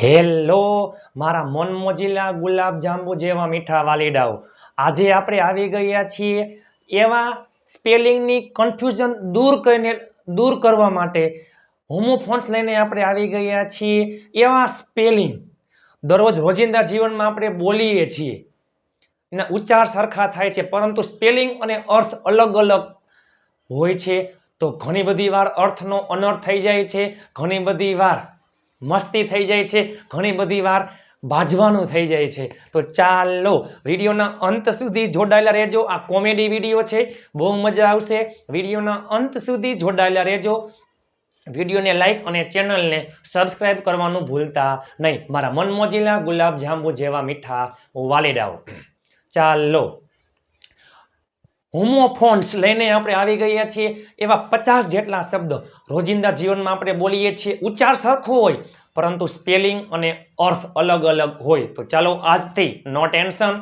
Hello મારા મન મોજીલા ગુલાબ જાંબુ જેવા મીઠા વાલીડાઓ, આજે આપણે આવી ગયા છીએ એવા સ્પેલિંગની કન્ફ્યુઝન દૂર કરવા માટે હોમોફોન્સ લઈને આપણે આવી ગયા છીએ. એવા સ્પેલિંગ દરરોજ રોજિંદા જીવનમાં આપણે બોલીએ છીએ, એના ઉચ્ચાર સરખા થાય છે, પરંતુ સ્પેલિંગ અને અર્થ અલગ અલગ હોય છે. તો ઘણી બધી વાર અર્થનો અનર્થ થઈ જાય છે, ઘણી બધી વાર મસ્તી થઈ જાય છે, ઘણી બધી વાર બાજવાનું થઈ જાય છે. તો ચાલો વિડીયોના અંત સુધી જોડાયેલા રહેજો. આ કોમેડી વિડીયો છે, બહુ મજા આવશે. વિડીયોના અંત સુધી જોડાયેલા રહેજો. વિડીયોને લાઈક અને ચેનલને સબસ્ક્રાઇબ કરવાનું ભૂલતા નહીં, મારા મનમોજીલા ગુલાબ જાંબુ જેવા મીઠા વાલીડાઓ. ચાલો હોમોફોન્સ લઈને આપણે આવી ગયા છીએ. એવા 50 જેટલા શબ્દ રોજિંદા જીવનમાં આપણે બોલીએ છીએ, ઉચ્ચાર સરખો હોય પરંતુ સ્પેલિંગ અને અર્થ અલગ અલગ હોય. તો ચાલો આજથી નો ટેન્શન,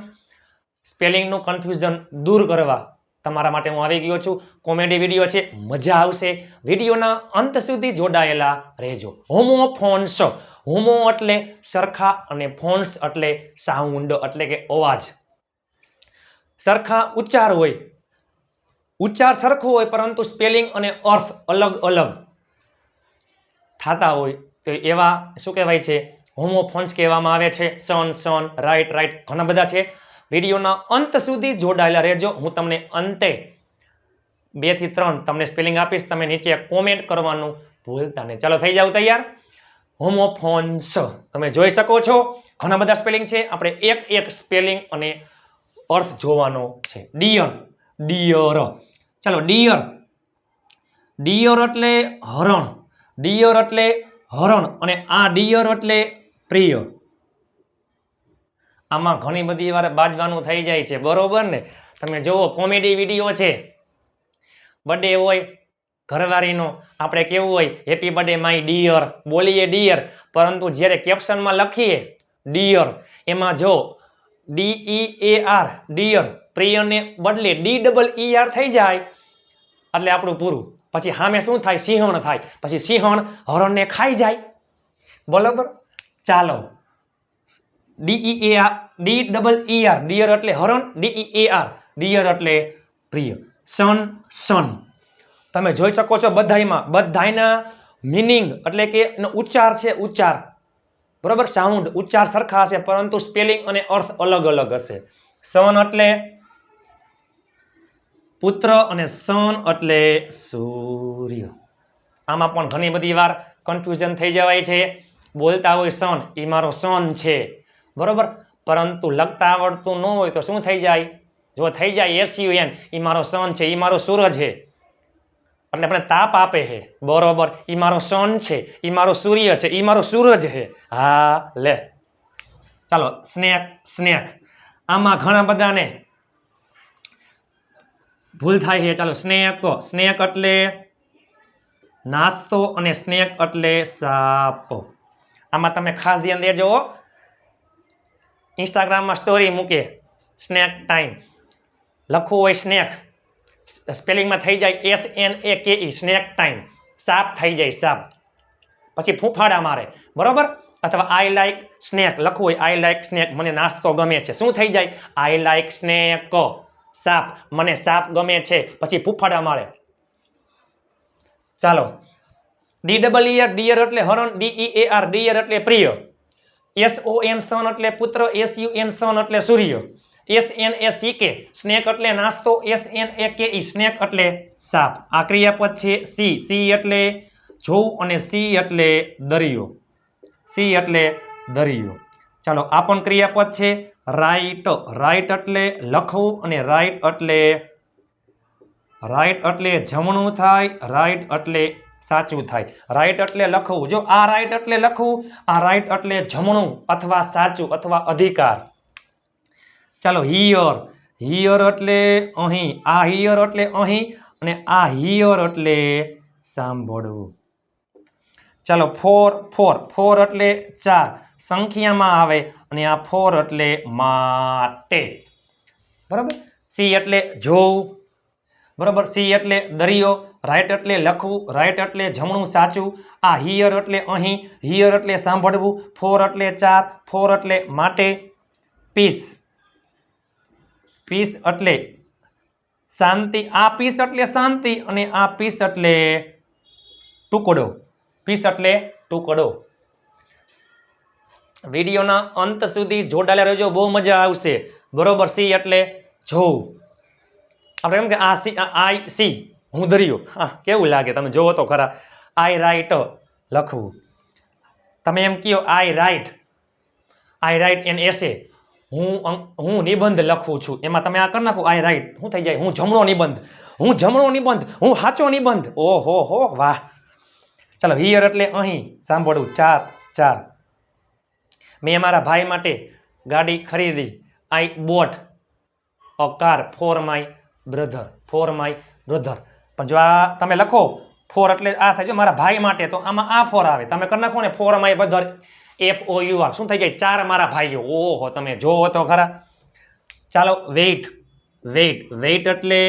સ્પેલિંગનું કન્ફ્યુઝન દૂર કરવા તમારા માટે હું આવી ગયો છું. કોમેડી વિડીયો છે, મજા આવશે. વિડીયોના અંત સુધી જોડાયેલા રહેજો. હોમોફોન્સ, હોમો એટલે સરખા અને ફોન્સ એટલે સાઉન્ડ એટલે કે અવાજ. સરખા ઉચ્ચાર હોય, ઉચ્ચાર સરખો હોય પરંતુ સ્પેલિંગ અને અર્થ અલગ અલગ થતા હોય, તો એવા શું કહેવાય છે? હોમોફોન્સ કહેવામાં આવે છે. સન, રાઈટ, ઘણા બધા છે. વિડીયોના અંત સુધી જોડાયેલા રહેજો. હું તમને અંતે 2 થી 3 તમને સ્પેલિંગ આપીશ, તમે નીચે કોમેન્ટ કરવાનું ભૂલતા નહીં. ચાલો થઈ જાવ તૈયાર. હોમોફોન્સ તમે જોઈ શકો છો, ઘણા બધા સ્પેલિંગ છે. આપણે એક એક સ્પેલિંગ અને અર્થ જોવાનો છે. ડિયર, ચાલો ડિયર એટલે હરણ, ડિયર એટલે હરણ, અને આ ડિયર એટલે પ્રિય. આમાં ઘણી બધી વાર બાજવાનું થઈ જાય છે, બરોબર ને? તમે જોવો કોમેડી વિડીયો છે, બર્થડે હોય ઘરવાળીનો, આપણે કેવું હોય હેપી બર્થડે માય ડિયર, બોલીએ ડિયર, પરંતુ જ્યારે કેપ્શનમાં લખીએ ડિયર, એમાં જો DEAR ડિયર, પ્રિયને બદલે DEER થઈ જાય એટલે આપણું પૂરું. પછી સામે શું થાય? સિંહણ થાય. પછી સિંહણ હરણને ખાઈ જાય, બરોબર? ચાલો DEAR ડિયર એટલે હરણ, DEAR ડિયર એટલે પ્રિય. સન તમે જોઈ શકો છો બધાયના મીનિંગ એટલે કે ઉચ્ચાર છે, ઉચ્ચાર બરોબર, સાઉન્ડ ઉચ્ચાર સરખા હશે પરંતુ સ્પેલિંગ અને અર્થ અલગ અલગ હશે. સન એટલે પુત્ર અને સન એટલે સૂર્ય. આમાં પણ ઘણી બધી વાર કન્ફ્યુઝન થઈ જવાય છે. બોલતા હોય સન, એ મારો સન છે, બરોબર, પરંતુ લખતા આવડતું ન હોય તો શું થઈ જાય? જો થઈ જાય SUN, એ મારો સન છે, એ મારો સૂરજ છે, એટલે આપણે તાપ આપે છે, બરોબર. એ મારો સન છે, એ મારો સૂર્ય છે, એ મારો સૂરજ છે. હા લે, ચાલો સ્નેક, આમાં ઘણા બધાને ભૂલ થાય છે. ચાલો સ્નેક એટલે નાસ્તો અને સ્નેક એટલે સાપ. આમાં તમે ખાસ ધ્યાન દેજો. ઇન્સ્ટાગ્રામમાં સ્ટોરી મૂકે સ્નેક ટાઈમ, લખવું હોય સ્નેક, સ્પેલિંગમાં થઈ જાય SNAKE, સ્નેક ટાઈમ, સાપ થઈ જાય સાપ, પછી ફૂફાડા મારે, બરોબર. અથવા આઈ લાઈક સ્નેક લખવું હોય, આઈ લાઈક સ્નેક, મને નાસ્તો ગમે છે, શું થઈ જાય? આઈ લાઈક સ્નેક, સાપ, મને સાપ ગમે છે, પછી ફૂફાડા મારે. ચાલો DEER ડિયર એટલે હરણ, DEAR ડિયર એટલે પ્રિય, SON સન એટલે પુત્ર, SUN સન એટલે સૂર્ય, SNACK સ્નેક એટલે નાસ્તો, SNAKE સ્નેક એટલે સાપ. આ ક્રિયાપદ છે. સી એટલે જોવું અને સી એટલે દરિયો, સી એટલે દરિયો. ચાલો આ પણ ક્રિયાપદ છે. રાઈટ એટલે લખવું અને રાઈટ એટલે જમણું થાય, રાઈટ એટલે સાચું થાય. રાઈટ એટલે લખવું, જો આ રાઈટ એટલે લખવું, આ રાઈટ એટલે જમણું અથવા સાચું અથવા અધિકાર. ચાલો હિયર એટલે અહીં, આ હિયર એટલે અહીં, અને આ હિયર એટલે સાંભળવું. ચાલો ફોર એટલે 4 સંખ્યામાં આવે, અને આ 4 એટલે માટે, બરાબર. સી એટલે જોવું, બરાબર. સી એટલે દરિયો, રાઈટ એટલે લખવું, રાઈટ એટલે જમણું સાચું, આ હિયર એટલે અહીં, હિયર એટલે સાંભળવું, ફોર એટલે 4, ફોર એટલે માટે, પીસ, પીસ એટલે શાંતિ, આ પીસ એટલે શાંતિ અને આ પીસ એટલે ટુકડો, પીસ એટલે ટુકડો. વિડીયોના અંત સુધી જોડાયેલા રહેજો, બહુ મજા આવશે. બરોબર. સી એટલે જોવું. આપણે એમ કે આ સી, આઈ સી, હું દરિયો. હા, કેવું લાગે તમે જોવો તો ખરા. આઈ રાઇટ લખવું. તમે એમ કહો આઈ રાઇટ એન એસે, હું નિબંધ લખું છું. એમાં તમે આ કરી નાખો આઈ રાઇટ, શું થઈ જાય? હું જમણો નિબંધ, હું સાચો નિબંધ. ઓહો હો વાહ. ચાલો, હિયર એટલે અહીં, સાંભળવું, 4. મેં મારા ભાઈ માટે ગાડી ખરીદી. આઈ bought a car for my brother, પણ જો આ તમે લખો ફોર એટલે આ થાય છે મારા ભાઈ માટે, તો આમાં આ ફોર આવે. તમે કરી નાખો ને ફોર માય બ્રધર, FOUR, શું થઈ જાય? 4 મારા ભાઈઓ. ઓહો, તમે જોવો તો ખરા. ચાલો, વેઇટ એટલે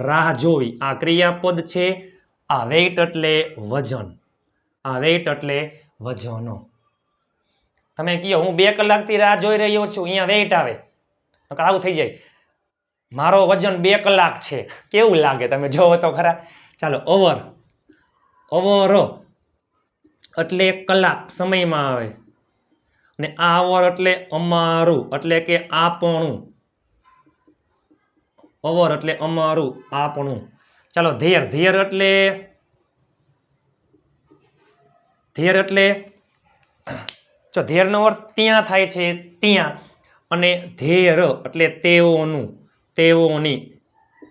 રાહ જોવી. આ ક્રિયાપદ છે. આ વેઇટ એટલે વજન. તમે કહો હું 2 કલાકથી રાહ જોઈ રહ્યો છું, અહીંયા વેઇટ આવે, તો આવું થઈ જાય. મારો વજન 2 કલાક છે. કેવું લાગે? તમે જોવો તો ખરા. ચાલો, ઓવર એટલે કલાક, સમયમાં આવે. અને આ અવર એટલે અમારું, એટલે કે આપણું. ઓવર એટલે અમારું, આપણું. ચાલો, ધેર એટલે જો ધેરનો અર્થ ત્યાં થાય છે, ત્યાં. અને ધેર એટલે તેઓની.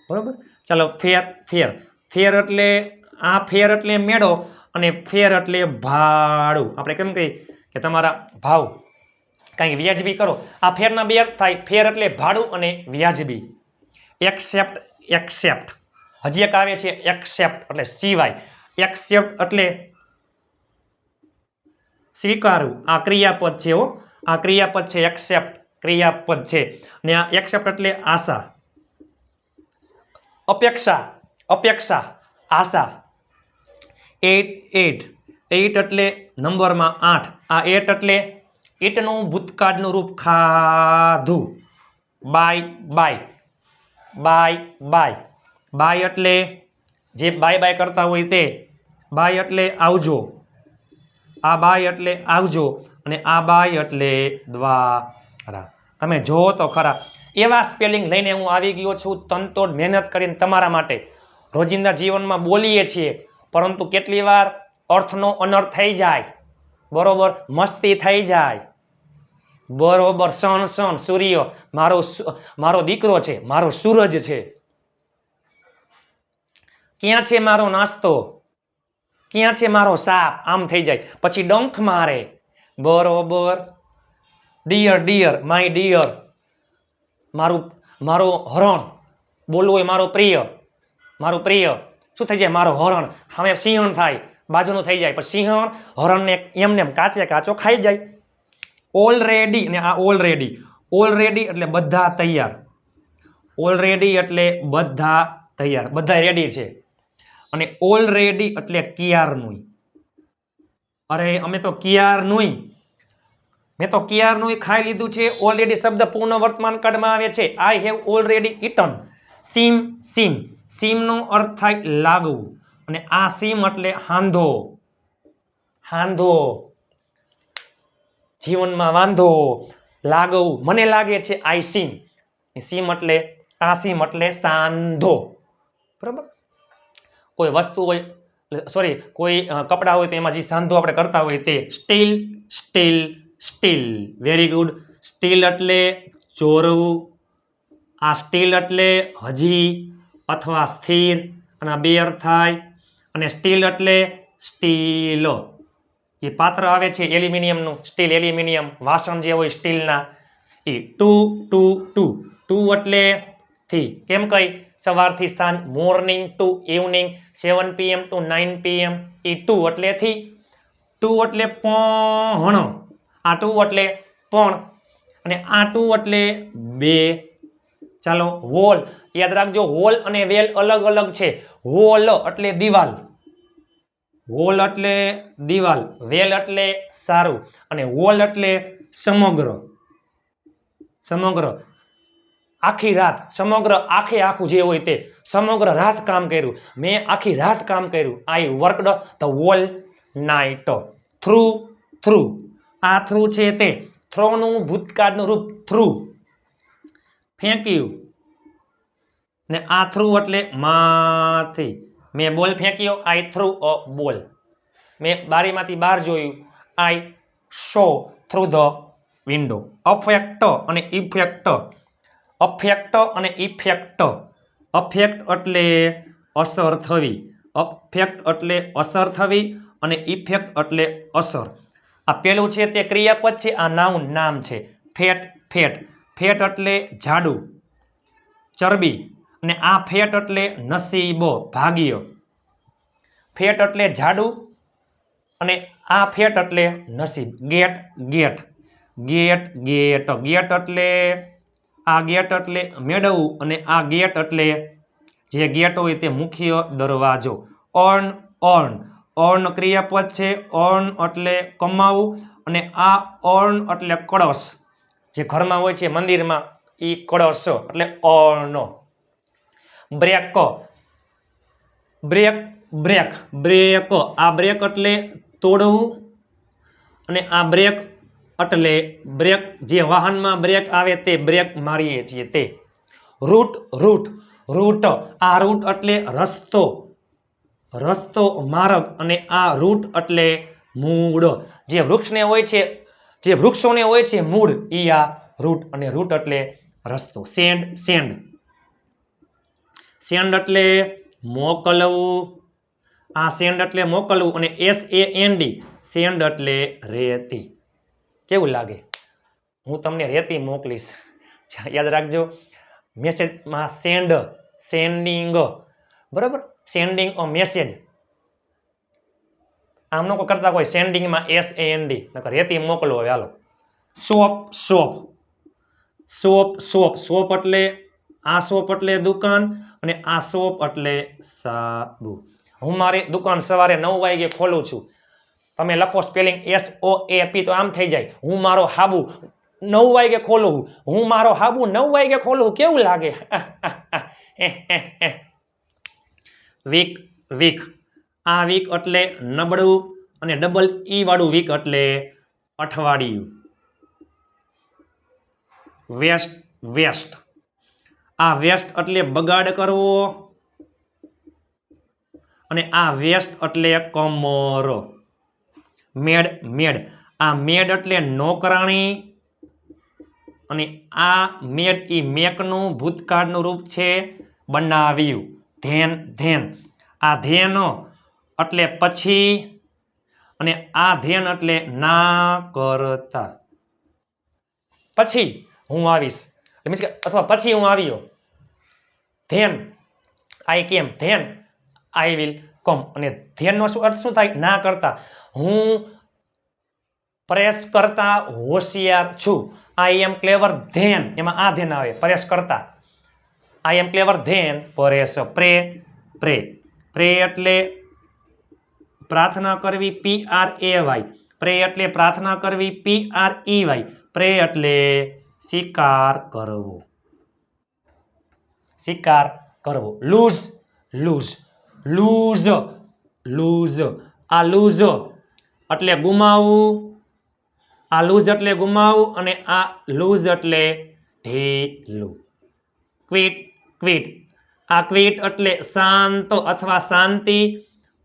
બરોબર. ચાલો, ફેર એટલે આ ફેર એટલે મેળો અને ફેર એટલે ભાડું. આપણે કેમ કહીએ કે તમારા ભાવ કંઈક વ્યાજબી કરો. આ ફેરના 2 અર્થ થાય. ફેર એટલે ભાડું અને વ્યાજબી. એક્સેપ્ટ, હજી એક આવે છે એક્સેપ્ટ એટલે સિવાય. એક્સેપ્ટ એટલે સ્વીકારવું. આ ક્રિયાપદ છે હો, આ ક્રિયાપદ છે. એક્સેપ્ટ ક્રિયાપદ છે. ને આ એક્સેપ્ટ એટલે આશા. અપેક્ષા, આશા. 8 એટલે નંબરમાં 8. આ 8 એટલે ઈટનું ભૂતકાળનું રૂપ ખાધું. બાય એટલે જે બાય કરતા હોય તે. બાય એટલે આવજો. આ બાય એટલે આવજો અને આ બાય એટલે દ્વારા. તમે જોવો તો ખરા. એવા સ્પેલિંગ લઈને હું આવી ગયો છું, તનતોડ મહેનત કરીને તમારા માટે. રોજિંદા જીવનમાં બોલીએ છીએ, પરંતુ કેટલી વાર અર્થનો અનર્થ થઈ જાય. બરોબર. મસ્તી થઈ જાય. બરોબર. સન, સૂર્ય મારો દીકરો છે, મારો સૂરજ છે. ક્યાં છે મારો નાસ્તો, ક્યાં છે મારો સાપ, આમ થઈ જાય. પછી ડંખ મારે. બરોબર. ડિયર, માય ડિયર, મારો હરણ. બોલવું હોય મારું પ્રિય, શું થઈ જાય? મારો હરણ. હવે સિંહણ થાય, બાજુનું થઈ જાય. પછી સિંહણ હરણને એમને કાચો ખાઈ જાય. ઓલરેડી, અને આ ઓલરેડી એટલે બધા તૈયાર. બધા રેડી છે. અને ઓલરેડી એટલે ક્યારનું. અરે અમે તો ક્યારનું મેં તો ક્યારનું ખાઈ લીધું છે. ઓલરેડી શબ્દ પૂર્ણ વર્તમાન કાળમાં આવે છે. I have already eaten. સીમનો અર્થ થાય લાગવું. અને આ સીમ એટલે હાંધો. જીવનમાં વાંધો, લાગવું. મને લાગે છે આઈ સીમ. સીમ એટલે સાંધો. બરાબર. કોઈ વસ્તુ હોય, કોઈ કપડા હોય તો એમાં જે સાંધો આપણે કરતા હોય તે. સ્ટીલ. Very good. સ્ટીલ એટલે ચોરવું. આ સ્ટીલ એટલે હજી અથવા સ્થિર, અને આ 2 અર્થ થાય. અને સ્ટીલ એટલે સ્ટીલ. જે પાત્ર આવે છે એલ્યુમિનિયમનું, સ્ટીલ, એલ્યુમિનિયમ, વાસણ જે હોય સ્ટીલના એ. ટુ એટલે થી. કેમ કઈ? સવારથી સાંજ, morning to evening, 7 PM to 9 PM. એ ટુ એટલે થી. ટુ એટલે પણ. આ ટુ એટલે પણ. અને આ ટુ એટલે 2. ચાલો વોલ યાદ રાખજો, વોલ અને વેલ અલગ અલગ છે. વોલ એટલે દિવાલ, વોલ એટલે દિવાલ, વેલ એટલે સારું, અને વોલ એટલે સમગ્ર. સમગ્ર આખી રાત, સમગ્ર આખે આખું જે હોય તે, સમગ્ર રાત કામ કર્યું, મેં આખી રાત કામ કર્યું. I worked the whole night. Through through આ થ્રુ છે તે, થ્રોનું ભૂતકાળનું રૂપ થ્રુ. ફેંક્યું ને આ થ્રુ એટલે માંથી, મેં બોલ ફેંક્યો, આઈ થ્રુ અ બોલ. મેં બારીમાંથી બહાર જોયું, આઈ સો થ્રુ ધ વિન્ડો. અફેક્ટ અને ઇફેક્ટ, અફેક્ટ અને ઇફેક્ટ. અફેક્ટ એટલે અસર થવી, અફેક્ટ એટલે અસર થવી, અને ઇફેક્ટ એટલે અસર. આ પેલું છે તે ક્રિયાપદ છે, આ નાઉન નામ છે. ફેટ ફેટ, ફેટ એટલે જાડું, ચરબી, અને આ ફેટ એટલે નસીબો, ભાગ્ય. ફેટ એટલે જાડું અને આ ફેટ એટલે નસીબ. Get get, get get, get એટલે આ ગેટ એટલે મેળવવું, અને આ ગેટ એટલે જે ગેટ હોય તે મુખ્ય દરવાજો. અર્ન અર્ન, અર્ન ક્રિયાપદ છે. અર્ન એટલે કમાવું, અને આ અર્ન એટલે કળશ, જે ઘરમાં હોય છે મંદિરમાં, એ કળશ એટલે urn. Break break break, break આ બ્રેક એટલે તોડવું, અને આ બ્રેક એટલે બ્રેક, જે વાહનમાં બ્રેક આવે તે બ્રેક મારીએ છીએ તે. રૂટ રૂટ, રૂટ આ રૂટ એટલે રસ્તો, રસ્તો માર્ગ, અને આ રૂટ એટલે મૂળ. જે વૃક્ષને હોય છે, જે વૃક્ષોને હોય છે મૂળ, ઈ આ રૂટ, અને રૂટ એટલે રસ્તો. સેન્ડ સેન્ડ, સેન્ડ એટલે મોકલવું, આ સેન્ડ એટલે મોકલવું, અને SAND સેન્ડ એટલે રેતી. કેવું લાગે? હું તમને રેતી મોકલીશ, યાદ રાખજો. મેસેજમાં સેન્ડ, સેન્ડિંગ, બરાબર, સેન્ડિંગ અ મેસેજ. આમ નો કરતા કોઈ સેન્ડિંગમાં SAND, નકર રેતી મોકલવો હોય. હાલો. Shop shop, shop shop, shop એટલે આ શોપ એટલે દુકાન, અને આ શોપ એટલે સાબુ. હું મારી દુકાન સવારે 9 વાગે ખોલું છું. તમે લખો સ્પેલિંગ SOAP તો આમ થઈ જાય, હું મારો હાબુ 9 વાગે ખોલું, હું મારો હાબુ 9 વાગે ખોલું. કેવું લાગે? વીક વીક, આ વીક એટલે નબળું, અને ડબલ ઈ વાળું વીક એટલે અઠવાડિયું. વેસ્ટ વેસ્ટ, આ વેસ્ટ એટલે બગાડ કરવો, અને આ વેસ્ટ એટલે કમર. મેડ મેડ, આ મેડ એટલે નોકરાણી, અને આ મેડ ઈ મેકનું ભૂતકાળનું રૂપ છે, બનાવ્યું. ધેન ધેન, આ ધેન એટલે પછી, અને આ ધેન એટલે ના કરતા. પછી હું આવીશ, મીન્સ કે અથવા પછી હું આવ્યો. ધેન આઈ કેમ, ધેન આઈ વિલ કમ. અને ધેનનો શું અર્થ શું થાય? ના કરતા. હું પ્રેસ કરતા હોશિયાર છું. આઈ એમ ક્લેવર ધેન, એમાં આ ધેન આવે, પ્રેસ કરતા. આઈ એમ ક્લેવર ધેન પરેશ. પ્રે પ્રે, પ્રે એટલે પ્રાર્થના કરવી, PRAY. પ્રે એટલે પ્રાર્થના કરવી, PREY. પ્રે એટલે શિકાર કરવો, શિકાર કરવો. લૂઝ લૂઝ, લૂઝ લૂઝ, આ લૂઝ એટલે ગુમાવવું, આ લૂઝ એટલે ગુમાવવું, અને આ લૂઝ એટલે ઢીલું. ક્વિટ ક્વિટ, આ ક્વિટ એટલે શાંત અથવા શાંતિ,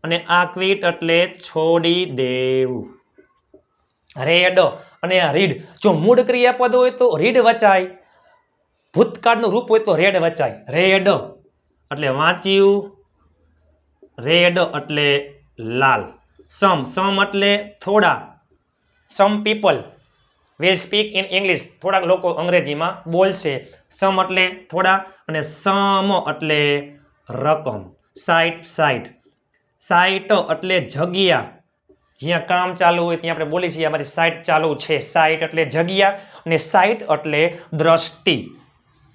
અને આ ક્વિટ એટલે છોડી દેવું. રેડ અને રીડ, જો મૂળ ક્રિયાપદ હોય તો રીડ વચાય, ભૂતકાળનું રૂપ હોય તો રેડ વચાય. રેડ એટલે વાંચ્યું, રેડ એટલે લાલ. સમ, સમ એટલે થોડા. Some people will speak in English, થોડાક લોકો અંગ્રેજીમાં બોલશે. સમ એટલે થોડા, અને સમ એટલે રકમ. સાઇટ સાઇટ, સાઇટ એટલે જગ્યા, જ્યાં કામ ચાલુ હોય ત્યાં આપણે બોલી છીએ અમારી સાઇટ ચાલુ છે. સાઇટ એટલે જગ્યા, અને સાઇટ એટલે દ્રષ્ટિ.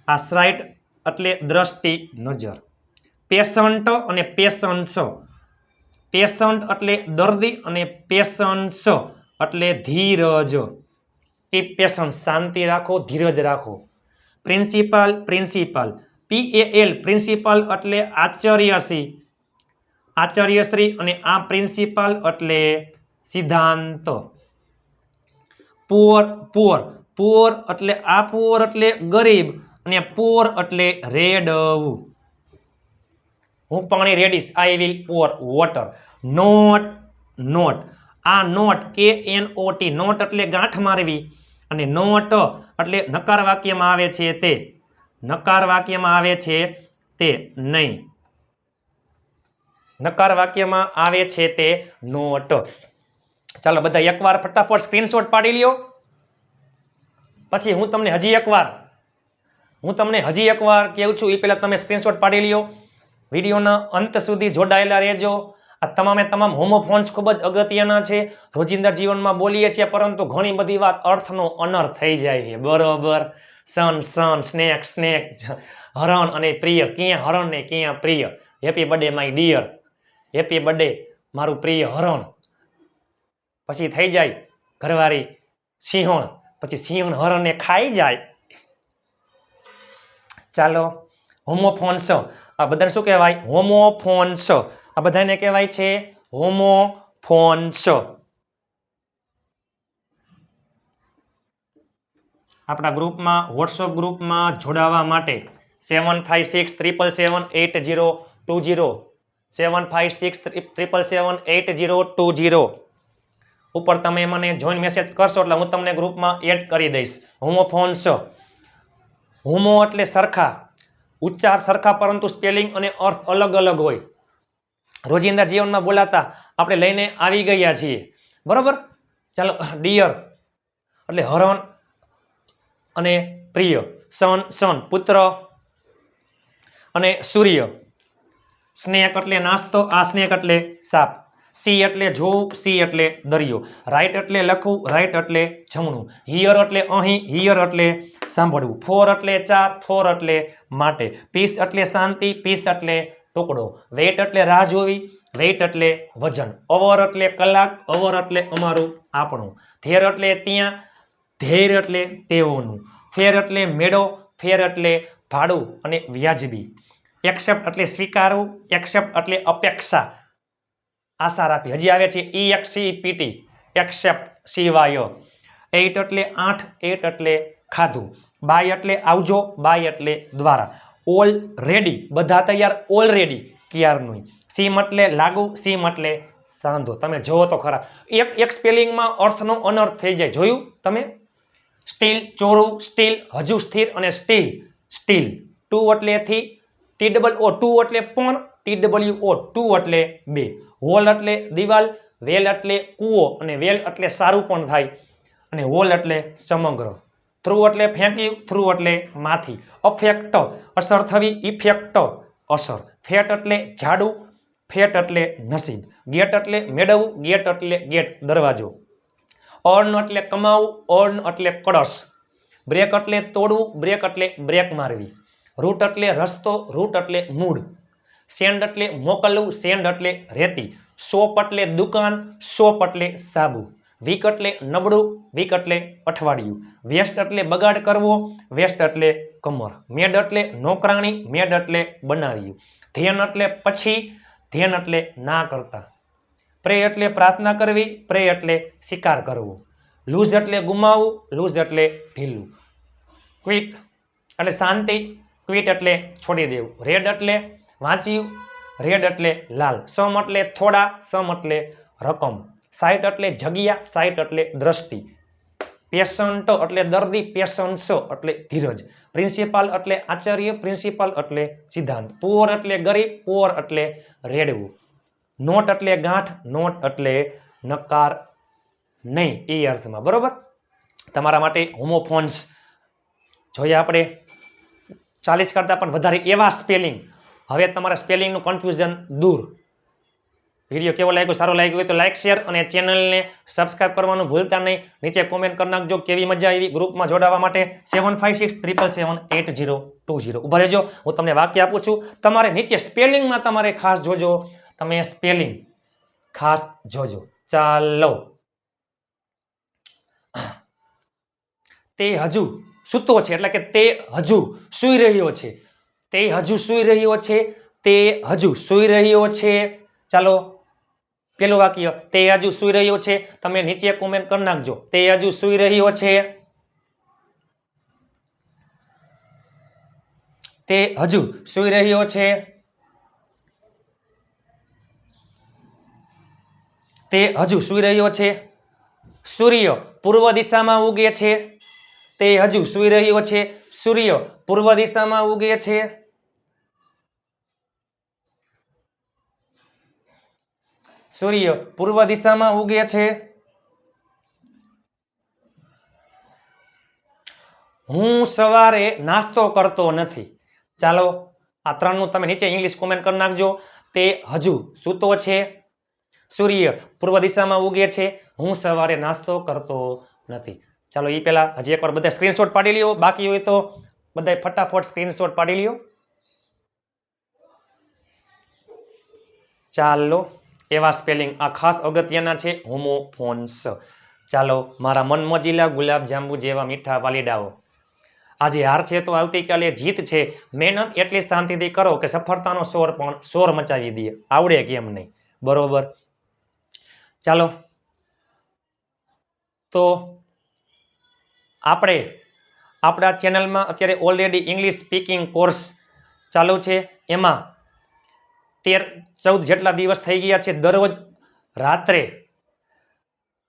આ સાઇટ એટલે દ્રષ્ટિ નજર. પેશન્ટ અને પેશન્સ. પેશન્ટ એટલે દર્દી અને પેશન્સ એટલે ધીરજ. કીપ પેશન્સ શાંતિ રાખો, ધીરજ રાખો. પ્રિન્સિપાલ પ્રિન્સિપાલ PAL પ્રિન્સિપાલ એટલે આચાર્યશ્રી. આચાર્યશ્રી અને આ પ્રિન્સિપાલ એટલે સિદ્ધાંત. પુઅર પુઅર પુઅર એટલે આ પુઅર એટલે ગરીબ અને પુઅર એટલે રેડવું. હું પાણી રેડીશ. I will pour water. Knot knot આ નોટ KNOT નોટ એટલે ગાંઠ મારવી અને નોટ એટલે નકાર વાક્યમાં આવે છે તે. નકાર વાક્યમાં આવે છે તે નહીં. નકાર વાક્યમાં આવે છે તે નોટ. ચાલો બધા એકવાર ફટાફટ સ્ક્રીનશોટ પાડી લ્યો. પછી હું તમને હજી એકવાર કહું છું એ પહેલા તમે સ્ક્રીનશોટ પાડી લ્યો. વિડીયોના અંત સુધી જોડાયેલા રહેજો. આ તમામે તમામ હોમોફોન્સ ખૂબ જ અગત્યના છે. રોજિંદા જીવનમાં બોલીએ છીએ પરંતુ ઘણી બધી વાર અર્થનો અનર્થ થઈ જાય છે. બરોબર. સન સન સ્નેક સ્નેક હરણ અને પ્રિય. ક્યાં હરણ ને ક્યાં પ્રિય. Happy birthday my dear. Happy birthday મારું પ્રિય હરણ. પછી થઈ જાય ઘરવાળી સિંહણ. પછી સિંહણ હરણને ખાઈ જાય. ચાલો હોમોફોન્સ આ બધાને શું કહેવાય? હોમોફોન્સ. આ બધાને કહેવાય છે હોમોફોન્સ. આપણા ગ્રુપમાં વોટ્સઅપ ગ્રુપમાં જોડાવા માટે 7563778020 7563778020 ઉપર તમે મને જોઈન મેસેજ કરશો એટલે હું તમને ગ્રુપમાં એડ કરી દઈશ. હોમોફોન્સ. હોમો એટલે સરખા, ઉચ્ચાર સરખા પરંતુ સ્પેલિંગ અને અર્થ અલગ અલગ હોય. રોજિંદા જીવનમાં બોલાતા આપણે લઈને આવી ગયા છીએ. બરોબર. ચાલો ડિયર એટલે હરણ અને પ્રિય. સન સન પુત્ર અને સૂર્ય. સ્નેક એટલે નાસ્તો. આ સ્નેક એટલે સાપ. સી એટલે જોવું. સી એટલે દરિયો. રાઈટ એટલે લખવું. રાઈટ એટલે જમણું. હિયર એટલે અહીં. હિયર એટલે સાંભળવું. ફોર એટલે ચાર. ફોર એટલે માટે. પીસ એટલે શાંતિ. પીસ એટલે ટુકડો. વેઇટ એટલે રાહ જોવી. વેઇટ એટલે વજન. અવર એટલે કલાક. અવર એટલે અમારું આપણું. ધેર એટલે ત્યાં. ધેર એટલે તેઓનું. ફેર એટલે મેળો. ફેર એટલે ભાડું અને વ્યાજબી. એક્સેપ્ટ એટલે સ્વીકારવું. એક્સેપ્ટ એટલે અપેક્ષા, આશા રાખવી. હજી આવે છે EXCEPT એક્સેપ્ટ સિવાય. 8 એટલે 8. 8 એટલે ખાધું. બાય એટલે આવજો. બાય એટલે દ્વારા. ઓલ રેડી બધા તૈયાર. ઓલરેડી ક્યારનું. સીમ એટલે લાગુ. સીમ એટલે સાંધો. તમે જોવો તો ખરા એક સ્પેલિંગમાં અર્થનો અનર્થ થઈ જાય. જોયું તમે? સ્ટીલ ચોરું. સ્ટીલ હજુ સ્થિર અને સ્ટીલ સ્ટીલ. ટુ એટલે થી. TOO ટુ એટલે પણ. TWO ટુ એટલે બે. વોલ એટલે દિવાલ. વેલ એટલે કૂવો અને વેલ એટલે સારું પણ થાય અને વોલ એટલે સમગ્ર. થ્રુ એટલે ફેંક્યું. થ્રુ એટલે માથી. અફેક્ટ અસર થવી. ઇફેક્ટ અસર. ફેટ એટલે ઝાડુ. ફેટ એટલે નસીબ. ગેટ એટલે મેળવવું. ગેટ એટલે ગેટ દરવાજો. અર્ન એટલે કમાવું. અર્ન એટલે કળશ. બ્રેક એટલે તોડવું. બ્રેક એટલે બ્રેક મારવી. રૂટ એટલે રસ્તો. રૂટ એટલે મૂળ. સેન્ડ એટલે મોકલવું. સેન્ડ એટલે રેતી. શોપ એટલે દુકાન. શોપ એટલે સાબુ. વીક એટલે નબળું. વીક એટલે અઠવાડિયું. વેસ્ટ એટલે બગાડ કરવો. વેસ્ટ એટલે કમર. મેડ એટલે નોકરાણી. મેડ એટલે બનાવ્યું. ધ્યાન એટલે પછી. ધ્યાન એટલે ના કરતા. પ્રે એટલે પ્રાર્થના કરવી. પ્રે એટલે શિકાર કરવો. લૂઝ એટલે ગુમાવવું. લૂઝ એટલે ઢીલું. ક્વિટ એટલે શાંતિ. ક્વિટ એટલે છોડી દેવું. રેડ એટલે વાંચ્યું. રેડ એટલે લાલ. સમ એટલે થોડા. સમ એટલે રકમ. સાઇટ એટલે જગ્યા. સાઇટ એટલે દ્રષ્ટિ. પેશન્ટ એટલે દર્દી. પેશન્સ એટલે ધીરજ. પ્રિન્સિપાલ એટલે આચાર્ય. પ્રિન્સિપાલ એટલે સિદ્ધાંત. પુઅર એટલે ગરીબ. પુઅર એટલે રેડવું. નોટ એટલે ગાંઠ. નોટ એટલે નકાર નહીં એ અર્થમાં. બરોબર. તમારા માટે હોમોફોન્સ જોઈએ આપણે 40 કરતા પણ વધારે એવા સ્પેલિંગ. હવે તમારા સ્પેલિંગનું કન્ફ્યુઝન દૂર. વિડીયો કેવો લાગ્યો? સારો લાગ્યો હોય તો લાઈક શેર અને ચેનલને સબસ્ક્રાઇબ કરવાનું ભૂલતા નહીં. નીચે કોમેન્ટ કરી નાખજો કેવી મજા આવી. ગ્રુપમાં જોડાવા માટે 75637780 20 ઉભા રહેજો, હું તમને વાક્ય આપું છું, તમારે નીચે સ્પેલિંગમાં તમારે ખાસ જોજો, તમે સ્પેલિંગ ખાસ જોજો. ચાલો, તે હજુ સૂતો છે એટલે કે તે હજુ સૂઈ રહ્યો છે, તે હજુ સૂઈ રહ્યો છે, તે હજુ સૂઈ રહ્યો છે. ચાલો, પેલું વાક્ય, તે હજુ સૂઈ રહ્યો છે, તમે નીચે કોમેન્ટ કરી નાખજો, તે હજુ સૂઈ રહ્યો છે, તે હજુ સૂઈ રહ્યો છે, તે હજુ સૂઈ રહ્યો છે. સૂર્ય પૂર્વ દિશામાં ઉગે છે, તે હજુ સૂઈ રહ્યો છે, સૂર્ય પૂર્વ દિશામાં ઉગે છે. સૂર્ય પૂર્વ દિશામાં ઉગે છે. હું સવારે નાસ્તો કરતો નથી. ચાલો, આ ત્રણનું તમે નીચે ઇંગ્લિશ કોમેન્ટ કરી નાખજો. તે હજુ સૂતો છે, સૂર્ય પૂર્વ દિશામાં ઉગે છે, હું સવારે નાસ્તો કરતો નથી. ચાલો, એ પહેલા હજી એકવાર બધા સ્ક્રીનશોટ પાડી લ્યો, બાકી હોય તો બધા ફટાફટ સ્ક્રીનશોટ પાડી લ્યો. ચાલો, એવા સ્પેલિંગ આ ખાસ અગત્યના છે, હોમોફોન્સ. ચાલો, મારા મનમોજીલા ગુલાબ જાંબુ જેવા મીઠા વાલીડાઓ, આજે હાર છે તો આવતીકાલે જીત છે. મહેનત એટલી શાંતિથી કરો કે સફળતાનો શોર મચાવી દે. આવડે કેમ નહીં, બરોબર? ચાલો, તો આપણે આપણા ચેનલમાં અત્યારે ઓલરેડી ઇંગ્લિશ સ્પીકિંગ કોર્સ ચાલુ છે. એમાં 13-14 જેટલા દિવસ થઈ ગયા છે. દરરોજ રાત્રે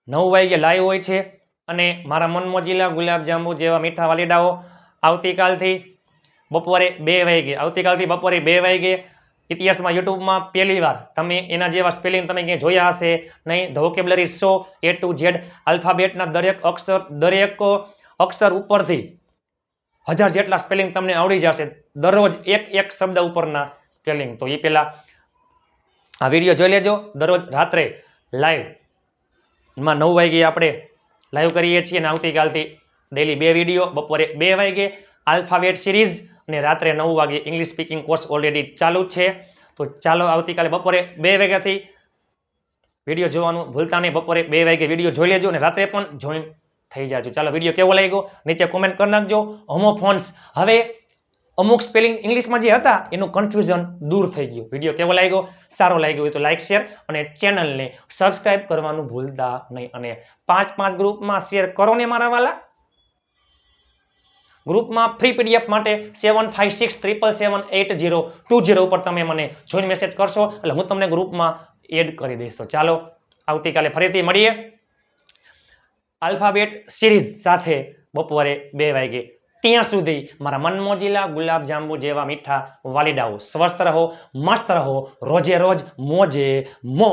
9 વાગે લાઈવ હોય છે. અને મારા મનમોજીલા ગુલાબ જાંબુ જેવા મીઠા વાલીડાઓ આવતીકાલથી બપોરે 2 વાગે, આવતીકાલથી બપોરે 2 વાગે ઇતિહાસમાં યુટ્યુબમાં પહેલી વાર તમે એના જેવા સ્પેલિંગ તમે ક્યાંય જોયા હશે નહીં. The vocabulary show A to Z, આલ્ફાબેટના દરેક અક્ષર ઉપરથી 1000 જેટલા સ્પેલિંગ તમને આવડી જશે. દરરોજ એક શબ્દ ઉપરના સ્પેલિંગ. તો એ પહેલા આ વિડીયો જોઈ લેજો. દરરોજ રાત્રે લાઈવમાં 9 વાગે આપણે લાઈવ કરીએ છીએ અને આવતીકાલથી ડેલી 2 વિડીયો, બપોરે 2 વાગે આલ્ફાબેટ સિરીઝ અને રાત્રે 9 વાગે ઇંગ્લિશ સ્પીકિંગ કોર્સ ઓલરેડી ચાલુ છે. તો ચાલો, આવતીકાલે બપોરે 2 વાગ્યાથી વિડીયો જોવાનું ભૂલતા નહીં. બપોરે 2 વાગે વિડીયો જોઈ લેજો અને રાત્રે પણ જોઈન થઈ જાજો. ચાલો, વિડીયો કેવો લાગ્યો નીચે કોમેન્ટ કરી નાખજો. હોમોફોન્સ, હવે અમુક સ્પેલિંગ ઇંગ્લિશમાં જે હતા એનું કન્ફ્યુઝન દૂર થઈ ગયું. વિડીયો કેવો લાગ્યો? સારો લાગ્યો હોય તો લાઈક, શેર અને ચેનલને સબસ્ક્રાઇબ કરવાનું ભૂલતા નહીં. અને 5 ગ્રુપમાં શેર કરો ને મારા વાલા. ગ્રુપમાં ફ્રી પીડીએફ માટે 7563778020 ઉપર તમે મને જોઈન મેસેજ કરશો એટલે હું તમને ગ્રુપમાં એડ કરી દઈશ. તો ચાલો, આવતીકાલે ફરીથી મળીએ આલ્ફાબેટ સિરીઝ સાથે બપોરે 2 વાગે. ત્યાં સુધી મારા મનમોજીલા ગુલાબ જાંબુ જેવા મીઠા વાલીડાઓ સ્વસ્થ રહો, મસ્ત રહો, રોજે રોજ મોજે મોજ.